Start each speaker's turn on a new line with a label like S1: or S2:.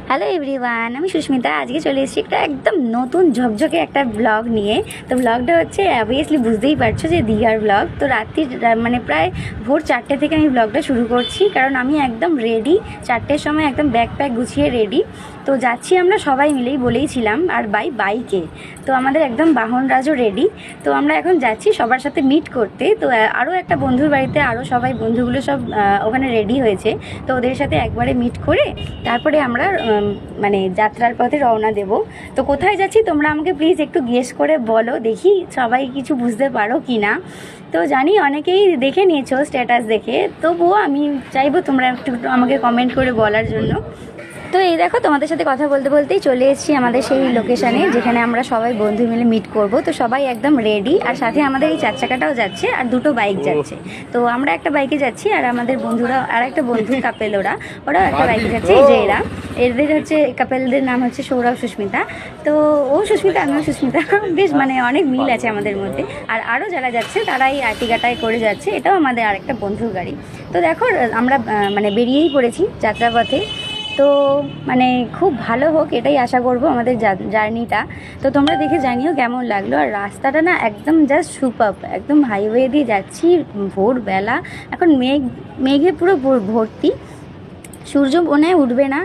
S1: Hello everyone, আমি সুস্মিতা। আজকে চলে এসেছি একটা একদম নতুন ঝকঝকে একটা ব্লগ নিয়ে। তো ব্লগটা হচ্ছে অবভিয়াসলি বুঝতেই পারছো যে দীঘার ব্লগ। তো রাত্রির মানে প্রায় ভোর 4টে থেকে আমি ব্লগটা শুরু করছি, কারণ আমি একদম রেডি। 4টের সময় একদম ব্যাগ প্যাক গুছিয়ে রেডি। তো যাচ্ছি আমরা সবাই মিলেই, বলেইছিলাম, আর বাইকে। তো আমাদের একদম বাহনরাজও রেডি। তো আমরা এখন যাচ্ছি সবার সাথে মিট করতে। তো আরও একটা বন্ধুর বাড়িতে আরও সবাই বন্ধুগুলো সব ওখানে রেডি হয়েছে। তো ওদের সাথে একবারে মিট করে তারপরে আমরা মানে যাত্রার পথে রওনা দেব। তো কোথায় যাচ্ছি তোমরা আমাকে প্লিজ একটু গেস করে বলো, দেখি সবাই কিছু বুঝতে পারো কি না। তো জানি অনেকেই দেখে নিয়েছো স্ট্যাটাস দেখে, তবুও আমি চাইবো তোমরা একটু আমাকে কমেন্ট করে বলার জন্য। তো এই দেখো, তোমাদের সাথে কথা বলতে বলতেই চলে এসেছি আমাদের সেই লোকেশানে, যেখানে আমরা সবাই বন্ধু মিলে মিট করব। তো সবাই একদম রেডি, আর সাথে আমাদের এই 4 চাকাটাও যাচ্ছে, আর 2টো বাইক যাচ্ছে। তো আমরা একটা বাইকে যাচ্ছি, আর আমাদের বন্ধুরা, আর একটা বন্ধু কাপেল, ওরাও একটা বাইকে যাচ্ছে। এই যে এদের হচ্ছে কাপেলদের নাম হচ্ছে সৌরভ, সুস্মিতা। তো ও সুস্মিতা, আমিও সুস্মিতা। বেশ মানে অনেক মিল আছে আমাদের মধ্যে। আর আরও যারা যাচ্ছে তারা এই আর্টিগাটায় করে যাচ্ছে, এটাও আমাদের আরেকটা বন্ধুর গাড়ি। তো দেখো, আমরা মানে বেরিয়েই পড়েছি যাত্রাপথে। তো মানে খুব ভালো হোক এটাই আশা করব আমাদের জার্নিটা। তো তোমরা দেখে জানিও কেমন লাগলো। আর রাস্তাটা না একদম জাস্ট সুপারব, একদম হাইওয়ে দিয়ে যাচ্ছি ভোরবেলা। এখন মেঘে পুরো ভর্তি, সূর্য মনে উঠবে না,